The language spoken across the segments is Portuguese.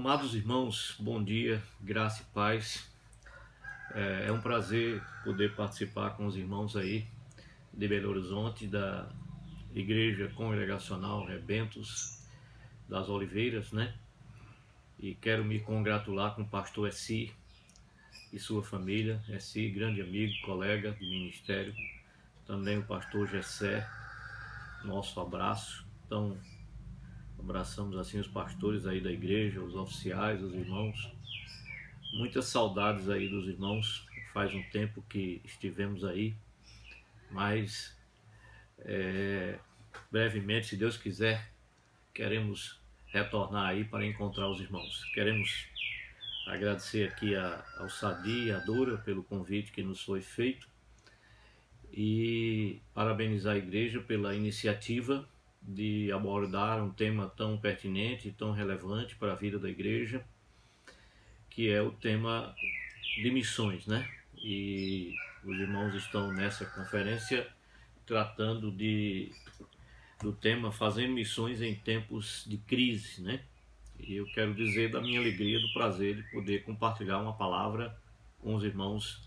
Amados irmãos, bom dia, graça e paz. É um prazer poder participar com os irmãos aí de Belo Horizonte, da Igreja Congregacional Rebentos das Oliveiras, né? E quero me congratular com o pastor Essi e sua família. Essi, grande amigo, colega de ministério. Também o pastor Gessé, nosso abraço. Então, abraçamos assim os pastores aí da igreja, os oficiais, os irmãos. Muitas saudades aí dos irmãos, faz um tempo que estivemos aí, mas brevemente, se Deus quiser, queremos retornar aí para encontrar os irmãos. Queremos agradecer aqui ao Sadi e à Dora pelo convite que nos foi feito e parabenizar a igreja pela iniciativa de abordar um tema tão pertinente e tão relevante para a vida da igreja, que é o tema de missões, né? E os irmãos estão nessa conferência tratando do tema Fazendo Missões em Tempos de Crise, né? E eu quero dizer da minha alegria, do prazer de poder compartilhar uma palavra com os irmãos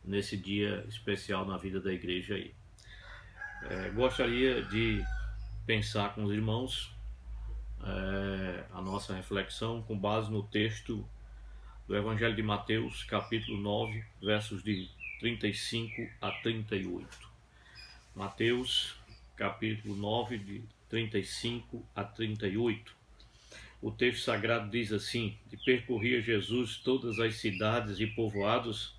nesse dia especial na vida da igreja aí. Gostaria de pensar com os irmãos a nossa reflexão com base no texto do Evangelho de Mateus, capítulo 9, versos de 35 a 38. Mateus, capítulo 9, de 35 a 38. O texto sagrado diz assim: E percorria Jesus todas as cidades e povoados,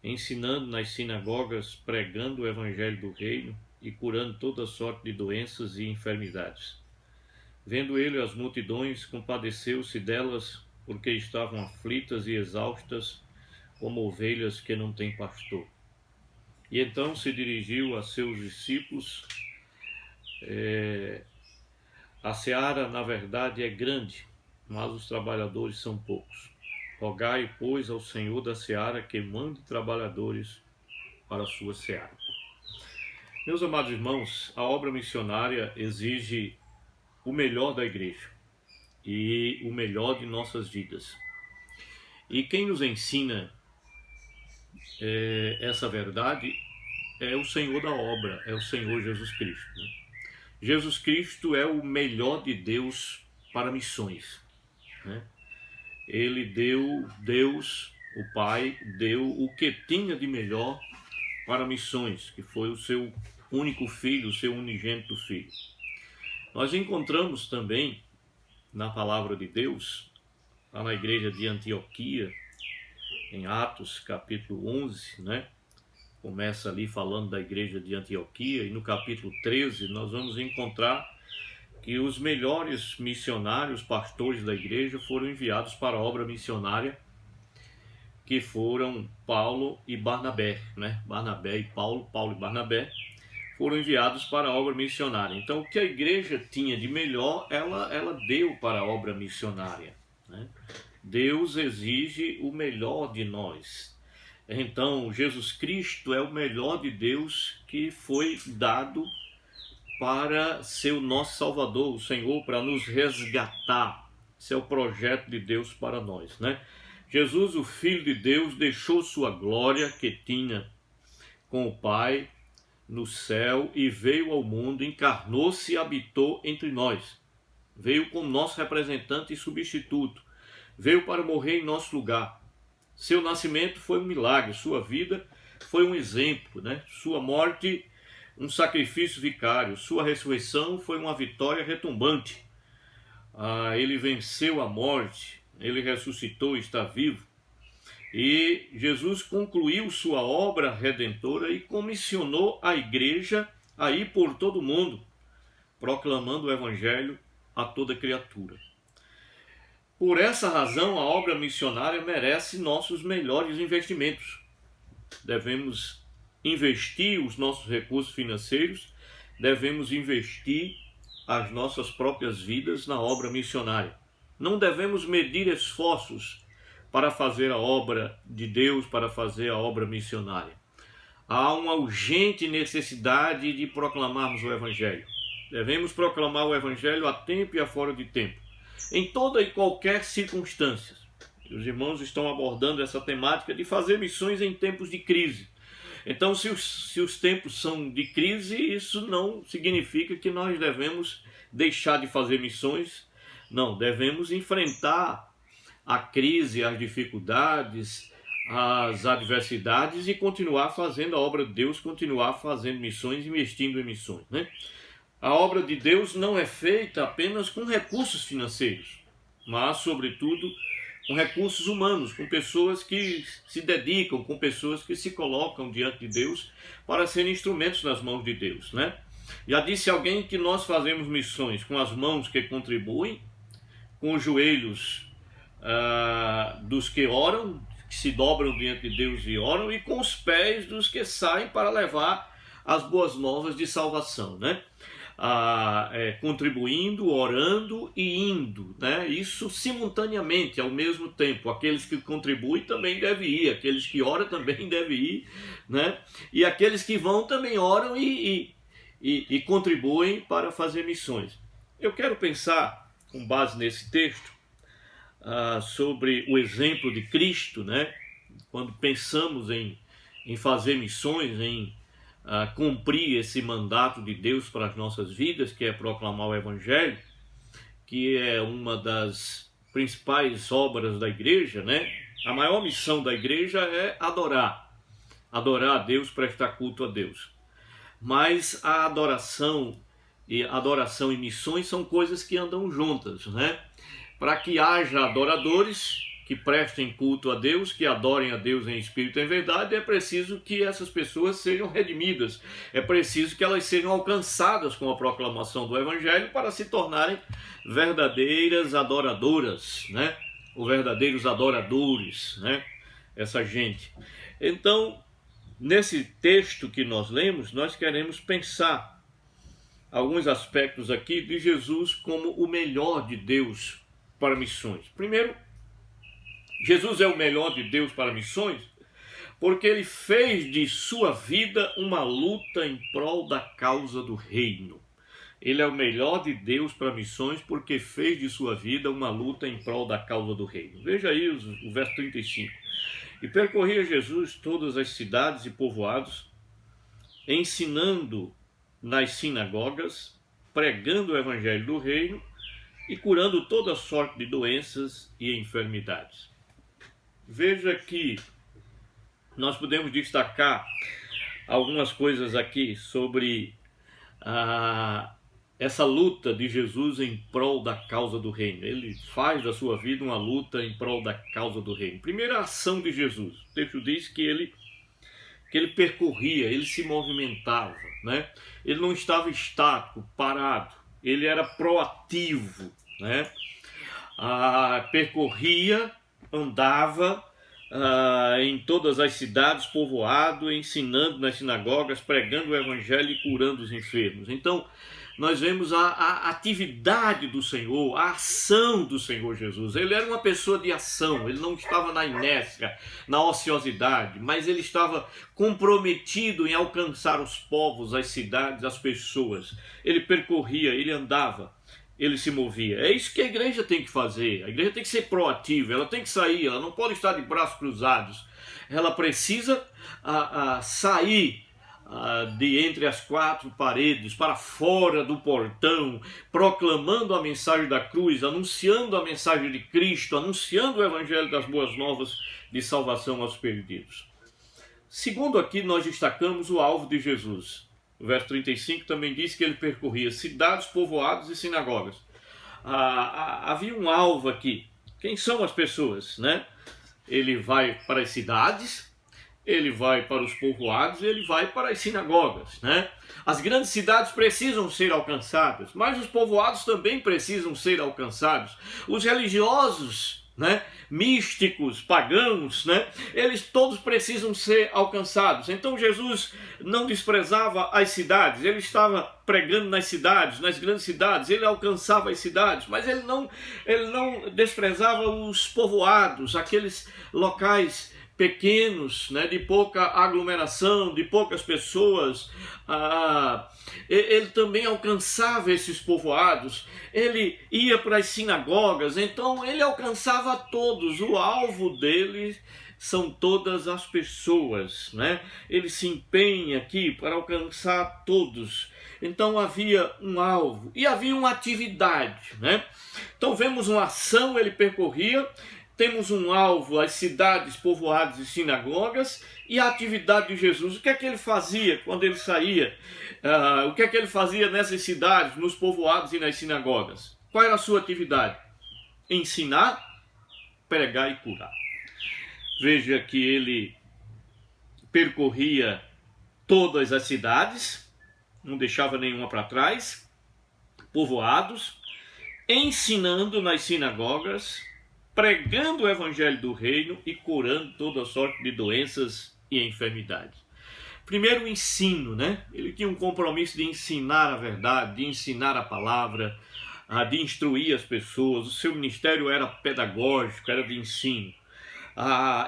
ensinando nas sinagogas, pregando o Evangelho do Reino e curando toda sorte de doenças e enfermidades. Vendo ele as multidões, compadeceu-se delas, porque estavam aflitas e exaustas, como ovelhas que não têm pastor. E então se dirigiu a seus discípulos: A seara, na verdade, é grande, mas os trabalhadores são poucos. Rogai, pois, ao Senhor da seara que mande trabalhadores para a sua seara. Meus amados irmãos, a obra missionária exige o melhor da igreja e o melhor de nossas vidas. E quem nos ensina essa verdade é o Senhor da obra, é o Senhor Jesus Cristo, né? Jesus Cristo é o melhor de Deus para missões, né? Ele deu, Deus, o Pai, deu o que tinha de melhor para missões, que foi o seu único filho, o seu unigênito filho. Nós encontramos também na palavra de Deus, lá na igreja de Antioquia, em Atos capítulo 11, né? Começa ali falando da igreja de Antioquia, e no capítulo 13 nós vamos encontrar que os melhores missionários, pastores da igreja, foram enviados para a obra missionária, que foram Paulo e Barnabé, né? Barnabé e Paulo, Paulo e Barnabé, foram enviados para a obra missionária. Então, o que a igreja tinha de melhor, ela deu para a obra missionária, né? Deus exige o melhor de nós. Então, Jesus Cristo é o melhor de Deus que foi dado para ser o nosso Salvador, o Senhor, para nos resgatar. Esse é o projeto de Deus para nós, né? Jesus, o Filho de Deus, deixou sua glória que tinha com o Pai no céu e veio ao mundo, encarnou-se e habitou entre nós. Veio como nosso representante e substituto. Veio para morrer em nosso lugar. Seu nascimento foi um milagre, sua vida foi um exemplo, né? Sua morte, um sacrifício vicário, sua ressurreição foi uma vitória retumbante. Ele venceu a morte, ele ressuscitou e está vivo. E Jesus concluiu sua obra redentora e comissionou a igreja a ir por todo o mundo, proclamando o evangelho a toda criatura. Por essa razão, a obra missionária merece nossos melhores investimentos. Devemos investir os nossos recursos financeiros, devemos investir as nossas próprias vidas na obra missionária. Não devemos medir esforços para fazer a obra de Deus, para fazer a obra missionária. Há uma urgente necessidade de proclamarmos o Evangelho. Devemos proclamar o Evangelho a tempo e a fora de tempo. em toda e qualquer circunstância. Os irmãos estão abordando essa temática de fazer missões em tempos de crise. Então, se os tempos são de crise, isso não significa que nós devemos deixar de fazer missões. Não, devemos enfrentar a crise, as dificuldades, as adversidades e continuar fazendo a obra de Deus, continuar fazendo missões, investindo em missões, né? A obra de Deus não é feita apenas com recursos financeiros, mas, sobretudo, com recursos humanos, com pessoas que se dedicam, com pessoas que se colocam diante de Deus para serem instrumentos nas mãos de Deus, né? Já disse alguém que nós fazemos missões com as mãos que contribuem, com os joelhos dos que oram, que se dobram diante de Deus e oram, e com os pés dos que saem para levar as boas novas de salvação, né? Contribuindo, orando e indo, né? Isso simultaneamente, ao mesmo tempo. Aqueles que contribuem também devem ir, aqueles que oram também devem ir, né? E aqueles que vão também oram e contribuem para fazer missões. Eu quero pensar, com base nesse texto, sobre o exemplo de Cristo, né? Quando pensamos em fazer missões, em cumprir esse mandato de Deus para as nossas vidas, que é proclamar o Evangelho, que é uma das principais obras da igreja, né? A maior missão da igreja é adorar a Deus, prestar culto a Deus. Mas a adoração e missões são coisas que andam juntas, né? Para que haja adoradores que prestem culto a Deus, que adorem a Deus em espírito e em verdade, é preciso que essas pessoas sejam redimidas. É preciso que elas sejam alcançadas com a proclamação do Evangelho para se tornarem verdadeiras adoradoras, né? Ou verdadeiros adoradores, né? Essa gente. Então, nesse texto que nós lemos, nós queremos pensar alguns aspectos aqui de Jesus como o melhor de Deus para missões. Primeiro, Jesus é o melhor de Deus para missões porque ele fez de sua vida uma luta em prol da causa do reino. Ele é o melhor de Deus para missões porque fez de sua vida uma luta em prol da causa do reino. Veja aí o verso 35. E percorria Jesus todas as cidades e povoados, ensinando nas sinagogas, pregando o evangelho do reino e curando toda sorte de doenças e enfermidades. Veja que nós podemos destacar algumas coisas aqui sobre essa luta de Jesus em prol da causa do reino. Ele faz da sua vida uma luta em prol da causa do reino. Primeira ação de Jesus. O texto diz que ele percorria, ele se movimentava, né? Ele não estava estático, parado. Ele era proativo, né? Percorria, andava em todas as cidades, povoado, ensinando nas sinagogas, pregando o evangelho e curando os enfermos. Então, nós vemos a atividade do Senhor, a ação do Senhor Jesus. Ele era uma pessoa de ação, ele não estava na inércia, na ociosidade, mas ele estava comprometido em alcançar os povos, as cidades, as pessoas. Ele percorria, ele andava, ele se movia. É isso que a igreja tem que fazer. A igreja tem que ser proativa, ela tem que sair, ela não pode estar de braços cruzados. Ela precisa sair de entre as quatro paredes, para fora do portão, proclamando a mensagem da cruz, anunciando a mensagem de Cristo, anunciando o evangelho das boas novas de salvação aos perdidos. Segundo, aqui nós destacamos o alvo de Jesus. O verso 35 também diz que ele percorria cidades, povoados e sinagogas. Havia um alvo aqui. Quem são as pessoas, né? Ele vai para as cidades, ele vai para os povoados e ele vai para as sinagogas, né? As grandes cidades precisam ser alcançadas, mas os povoados também precisam ser alcançados. Os religiosos, né, místicos, pagãos, né, eles todos precisam ser alcançados. Então Jesus não desprezava as cidades, ele estava pregando nas cidades, nas grandes cidades, ele alcançava as cidades, mas ele não desprezava os povoados, aqueles locais pequenos, né, de pouca aglomeração, de poucas pessoas. Ele também alcançava esses povoados, ele ia para as sinagogas, então ele alcançava todos. O alvo dele são todas as pessoas, né? Ele se empenha aqui para alcançar todos. Então havia um alvo e havia uma atividade, né? Então vemos uma ação, ele percorria. Temos um alvo, as cidades, povoados e sinagogas, e a atividade de Jesus. O que é que ele fazia quando ele saía? O que é que ele fazia nessas cidades, nos povoados e nas sinagogas? Qual era a sua atividade? Ensinar, pregar e curar. Veja que ele percorria todas as cidades, não deixava nenhuma para trás, povoados, ensinando nas sinagogas, pregando o evangelho do reino e curando toda sorte de doenças e enfermidades. Primeiro o ensino, né? Ele tinha um compromisso de ensinar a verdade, de ensinar a palavra, de instruir as pessoas. O seu ministério era pedagógico, era de ensino.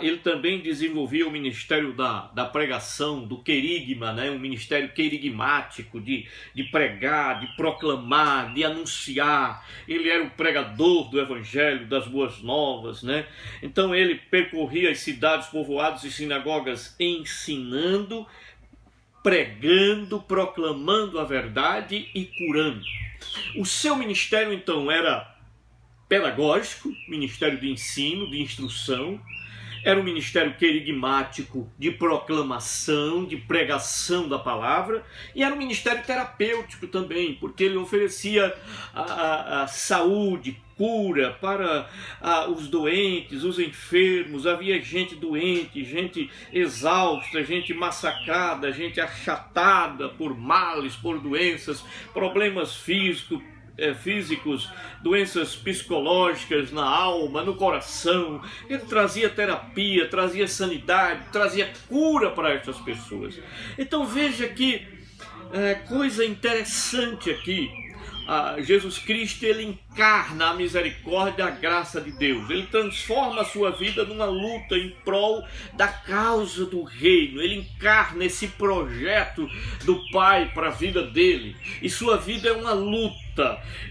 Ele também desenvolvia o ministério da pregação, do querigma, né? Um ministério querigmático, de pregar, de proclamar, de anunciar. Ele era o pregador do evangelho, das boas novas, né? Então ele percorria as cidades, povoados e sinagogas ensinando, pregando, proclamando a verdade e curando. O seu ministério então era pedagógico, ministério de ensino, de instrução. Era um ministério querigmático de proclamação, de pregação da palavra, e era um ministério terapêutico também, porque ele oferecia a saúde, cura para os doentes, os enfermos. Havia gente doente, gente exausta, gente massacrada, gente achatada por males, por doenças, problemas físicos, doenças psicológicas na alma, no coração. Ele trazia terapia, trazia sanidade, trazia cura para estas pessoas. Então veja que coisa interessante aqui. Jesus Cristo, ele encarna a misericórdia, a graça de Deus. Ele transforma a sua vida numa luta em prol da causa do reino. Ele encarna esse projeto do Pai para a vida dele. E sua vida é uma luta.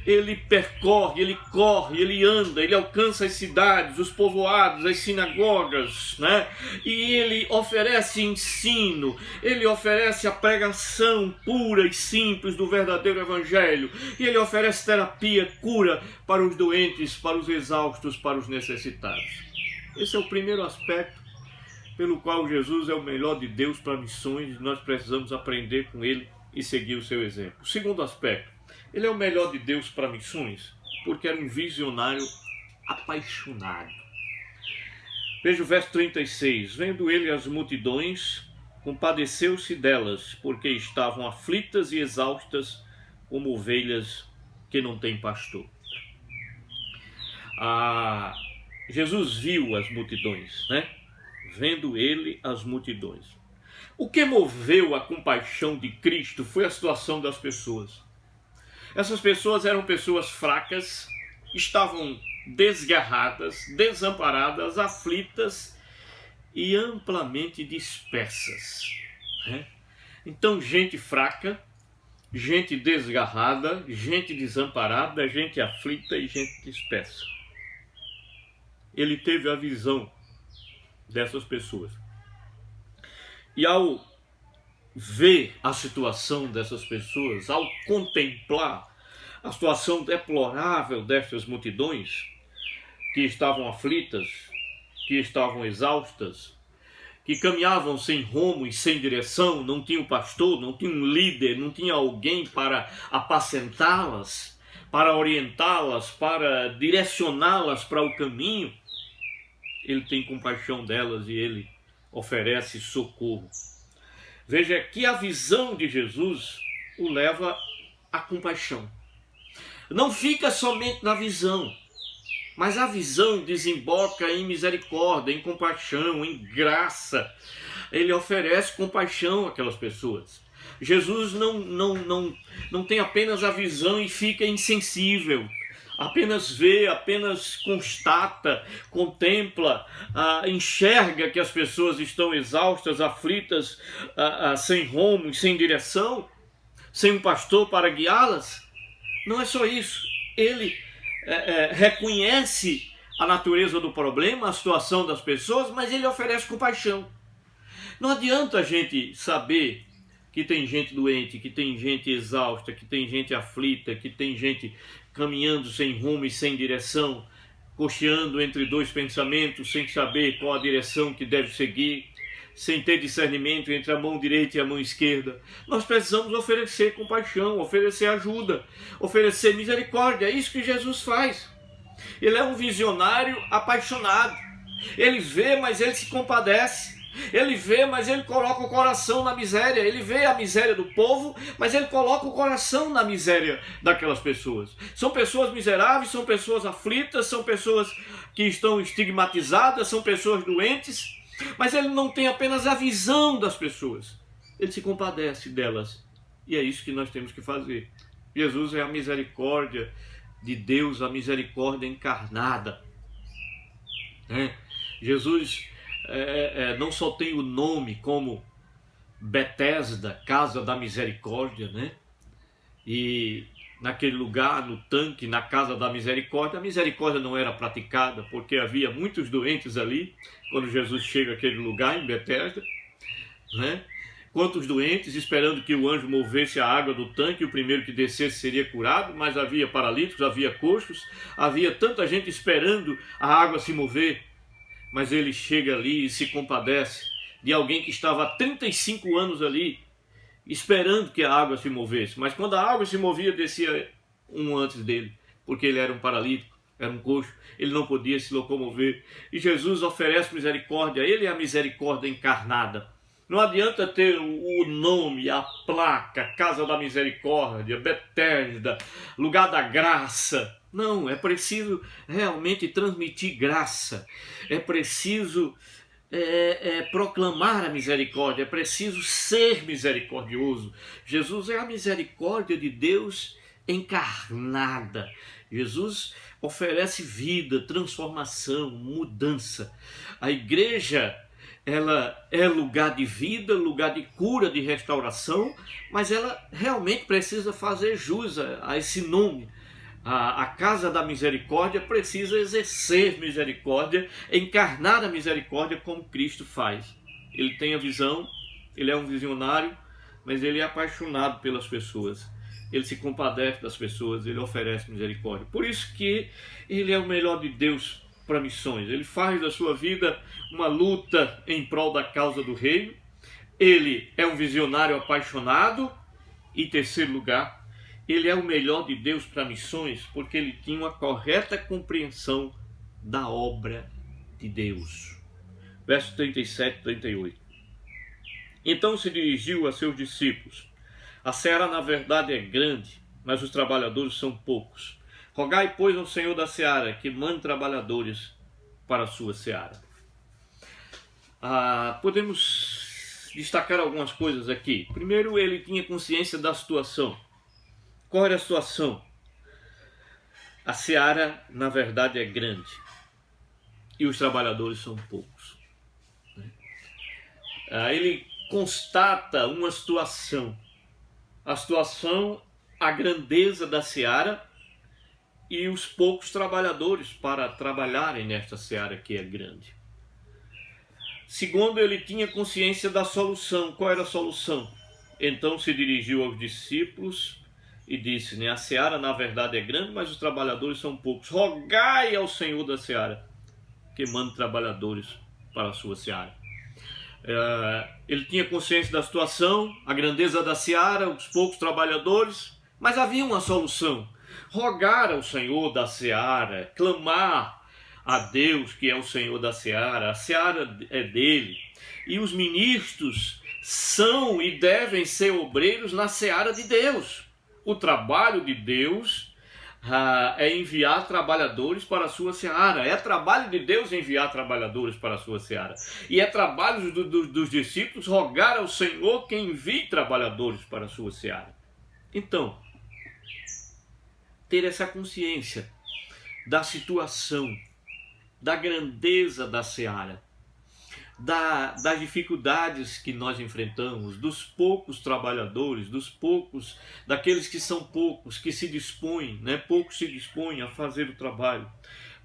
Ele percorre, ele corre, ele anda, ele alcança as cidades, os povoados, as sinagogas, né? E ele oferece ensino, ele oferece a pregação pura e simples do verdadeiro evangelho. E ele oferece terapia, cura para os doentes, para os exaustos, para os necessitados. Esse é o primeiro aspecto pelo qual Jesus é o melhor de Deus para missões. Nós precisamos aprender com ele e seguir o seu exemplo. O segundo aspecto, ele é o melhor de Deus para missões porque era um visionário apaixonado. Veja o verso 36. Vendo ele as multidões, compadeceu-se delas, porque estavam aflitas e exaustas como ovelhas que não têm pastor. Jesus viu as multidões, né? Vendo ele as multidões. O que moveu a compaixão de Cristo foi a situação das pessoas. Essas pessoas eram pessoas fracas, estavam desgarradas, desamparadas, aflitas e amplamente dispersas, né? Então, gente fraca, gente desgarrada, gente desamparada, gente aflita e gente dispersa. Ele teve a visão dessas pessoas. E ao ver a situação dessas pessoas, ao contemplar a situação deplorável destas multidões, que estavam aflitas, que estavam exaustas, que caminhavam sem rumo e sem direção, não tinham pastor, não tinham um líder, não tinha alguém para apacentá-las, para orientá-las, para direcioná-las para o caminho. Ele tem compaixão delas e ele oferece socorro. Veja que a visão de Jesus o leva à compaixão. Não fica somente na visão, mas a visão desemboca em misericórdia, em compaixão, em graça. Ele oferece compaixão àquelas pessoas. Jesus não tem apenas a visão e fica insensível. apenas vê, apenas constata, contempla, enxerga que as pessoas estão exaustas, aflitas, sem rumo, sem direção, sem um pastor para guiá-las. Não é só isso. Ele reconhece a natureza do problema, a situação das pessoas, mas ele oferece compaixão. Não adianta a gente saber que tem gente doente, que tem gente exausta, que tem gente aflita, que tem gente caminhando sem rumo e sem direção, cocheando entre dois pensamentos, sem saber qual a direção que deve seguir, sem ter discernimento entre a mão direita e a mão esquerda. Nós precisamos oferecer compaixão, oferecer ajuda, oferecer misericórdia. É isso que Jesus faz. Ele é um visionário apaixonado. Ele vê, mas ele se compadece. Ele vê, mas ele coloca o coração na miséria. Ele vê a miséria do povo, mas ele coloca o coração na miséria daquelas pessoas. São pessoas miseráveis, são pessoas aflitas, são pessoas que estão estigmatizadas, são pessoas doentes, mas ele não tem apenas a visão das pessoas. Ele se compadece delas. E é isso que nós temos que fazer. Jesus é a misericórdia de Deus, a misericórdia encarnada. Jesus não só tem o nome como Betesda, Casa da Misericórdia, né? E naquele lugar, no tanque, na Casa da Misericórdia, a misericórdia não era praticada, porque havia muitos doentes ali, quando Jesus chega àquele lugar, em Betesda, né? Quantos doentes, esperando que o anjo movesse a água do tanque, o primeiro que descesse seria curado, mas havia paralíticos, havia coxos, havia tanta gente esperando a água se mover. Mas ele chega ali e se compadece de alguém que estava há 35 anos ali, esperando que a água se movesse. Mas quando a água se movia, descia um antes dele, porque ele era um paralítico, era um coxo, ele não podia se locomover. E Jesus oferece misericórdia, ele é a misericórdia encarnada. Não adianta ter o nome, a placa, Casa da Misericórdia, Betesda, Lugar da Graça. Não, é preciso realmente transmitir graça. É preciso proclamar a misericórdia. É preciso ser misericordioso. Jesus é a misericórdia de Deus encarnada. Jesus oferece vida, transformação, mudança. A igreja, ela é lugar de vida, lugar de cura, de restauração, mas ela realmente precisa fazer jus a esse nome. A Casa da Misericórdia precisa exercer misericórdia, encarnar a misericórdia como Cristo faz. Ele tem a visão, ele é um visionário, mas ele é apaixonado pelas pessoas. Ele se compadece das pessoas, ele oferece misericórdia. Por isso que ele é o melhor de Deus para missões. Ele faz da sua vida uma luta em prol da causa do reino. Ele é um visionário apaixonado. Em terceiro lugar, ele é o melhor de Deus para missões porque ele tinha uma correta compreensão da obra de Deus. Verso 37 e 38. Então se dirigiu a seus discípulos: a seara na verdade é grande, mas os trabalhadores são poucos. Rogai, pois, ao Senhor da seara que mande trabalhadores para a sua seara. Podemos destacar algumas coisas aqui. Primeiro, ele tinha consciência da situação. Qual era a situação? A seara, na verdade, é grande e os trabalhadores são poucos. Ele constata uma situação. A situação, a grandeza da seara e os poucos trabalhadores para trabalharem nesta seara que é grande. Segundo, ele tinha consciência da solução. Qual era a solução? Então se dirigiu aos discípulos e disse, a seara na verdade é grande, mas os trabalhadores são poucos. Rogai ao Senhor da seara que mande trabalhadores para a sua seara. Ele tinha consciência da situação, a grandeza da seara, os poucos trabalhadores, mas havia uma solução. Rogar ao Senhor da seara, clamar a Deus que é o Senhor da seara. A seara é dele e os ministros são e devem ser obreiros na seara de Deus. O trabalho de Deus é enviar trabalhadores para a sua seara. É trabalho de Deus enviar trabalhadores para a sua seara. E é trabalho dos discípulos rogar ao Senhor que envie trabalhadores para a sua seara. Então, ter essa consciência da situação, da grandeza da seara, das dificuldades que nós enfrentamos, dos poucos trabalhadores, daqueles que são poucos, que se dispõem, poucos se dispõem a fazer o trabalho.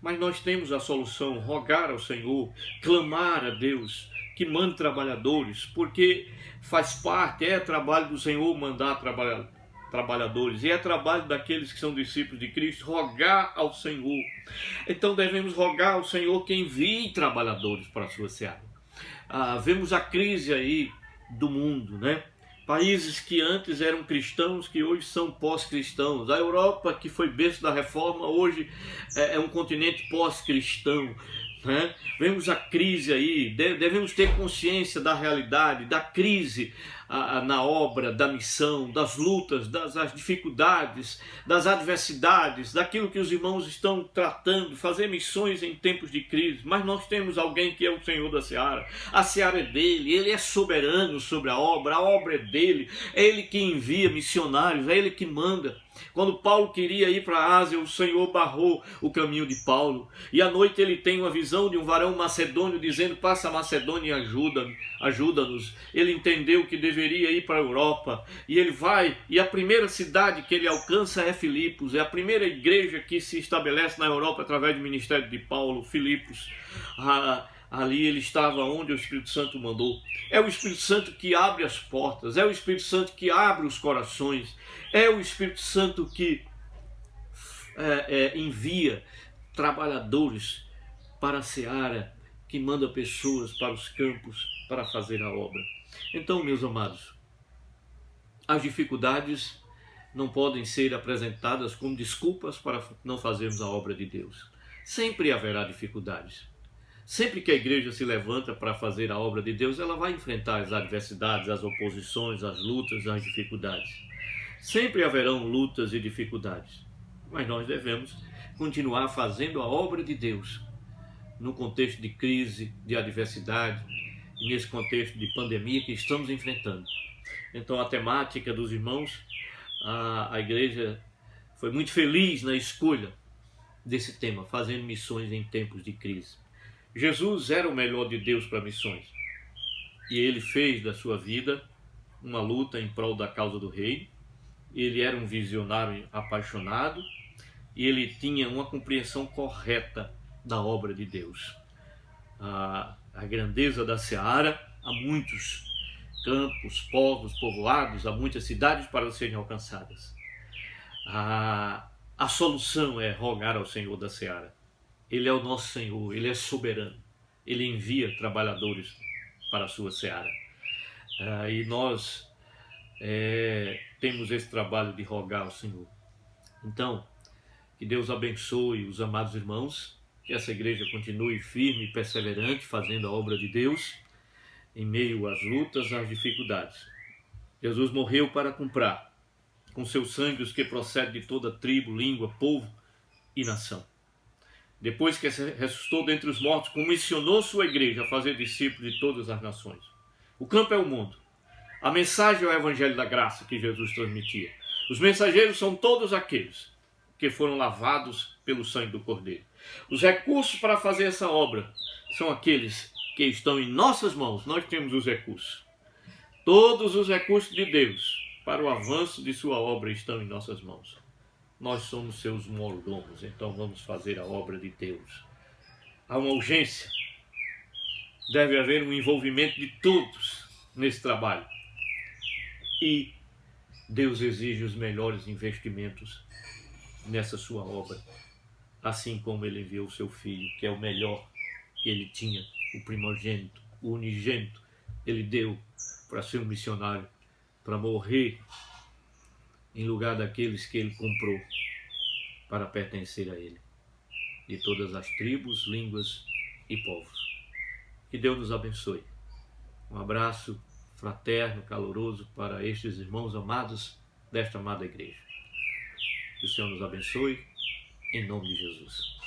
Mas nós temos a solução: rogar ao Senhor, clamar a Deus que mande trabalhadores, porque faz parte, é trabalho do Senhor mandar trabalhadores, e é trabalho daqueles que são discípulos de Cristo rogar ao Senhor. Então devemos rogar ao Senhor que envie trabalhadores para a sua seara. Vemos a crise aí do mundo, Países que antes eram cristãos, que hoje são pós-cristãos. A Europa, que foi berço da reforma, hoje é um continente pós-cristão. Vemos a crise aí, devemos ter consciência da realidade, da crise na obra, da missão, das lutas, das dificuldades, das adversidades, daquilo que os irmãos estão tratando, fazer missões em tempos de crise. Mas nós temos alguém que é o Senhor da seara. A seara é dele, ele é soberano sobre a obra é dele, é ele que envia missionários, é ele que manda. Quando Paulo queria ir para a Ásia, o Senhor barrou o caminho de Paulo. E à noite ele tem uma visão de um varão macedônio dizendo: passa a Macedônia e ajuda-nos. Ele entendeu que deveria ir para a Europa. E ele vai, e a primeira cidade que ele alcança é Filipos. É a primeira igreja que se estabelece na Europa através do ministério de Paulo, Filipos. Ali ele estava onde o Espírito Santo mandou. É o Espírito Santo que abre as portas, é o Espírito Santo que abre os corações, é o Espírito Santo que envia trabalhadores para a seara, que manda pessoas para os campos para fazer a obra. Então, meus amados, as dificuldades não podem ser apresentadas como desculpas para não fazermos a obra de Deus. Sempre haverá dificuldades. Sempre que a igreja se levanta para fazer a obra de Deus, ela vai enfrentar as adversidades, as oposições, as lutas, as dificuldades. Sempre haverão lutas e dificuldades, mas nós devemos continuar fazendo a obra de Deus no contexto de crise, de adversidade, e nesse contexto de pandemia que estamos enfrentando. Então a temática dos irmãos, a igreja foi muito feliz na escolha desse tema, fazendo missões em tempos de crise. Jesus era o melhor de Deus para missões, e ele fez da sua vida uma luta em prol da causa do reino. Ele era um visionário apaixonado e ele tinha uma compreensão correta da obra de Deus. A grandeza da seara, há muitos campos, povos, povoados, há muitas cidades para serem alcançadas. A solução é rogar ao Senhor da seara. Ele é o nosso Senhor, ele é soberano, ele envia trabalhadores para a sua seara. E nós temos esse trabalho de rogar ao Senhor. Então, que Deus abençoe os amados irmãos, que essa igreja continue firme e perseverante, fazendo a obra de Deus, em meio às lutas, às dificuldades. Jesus morreu para comprar, com seu sangue, os que procedem de toda tribo, língua, povo e nação. Depois que ressuscitou dentre os mortos, comissionou sua igreja a fazer discípulos de todas as nações. O campo é o mundo. A mensagem é o evangelho da graça que Jesus transmitia. Os mensageiros são todos aqueles que foram lavados pelo sangue do Cordeiro. Os recursos para fazer essa obra são aqueles que estão em nossas mãos. Nós temos os recursos. Todos os recursos de Deus para o avanço de sua obra estão em nossas mãos. Nós somos seus mordomos, então vamos fazer a obra de Deus. Há uma urgência. Deve haver um envolvimento de todos nesse trabalho. E Deus exige os melhores investimentos nessa sua obra, assim como ele enviou o seu filho, que é o melhor que ele tinha, o primogênito, o unigênito. Ele deu para ser um missionário, para morrer em lugar daqueles que ele comprou para pertencer a ele, de todas as tribos, línguas e povos. Que Deus nos abençoe. Um abraço fraterno, caloroso para estes irmãos amados desta amada igreja. Que o Senhor nos abençoe, em nome de Jesus.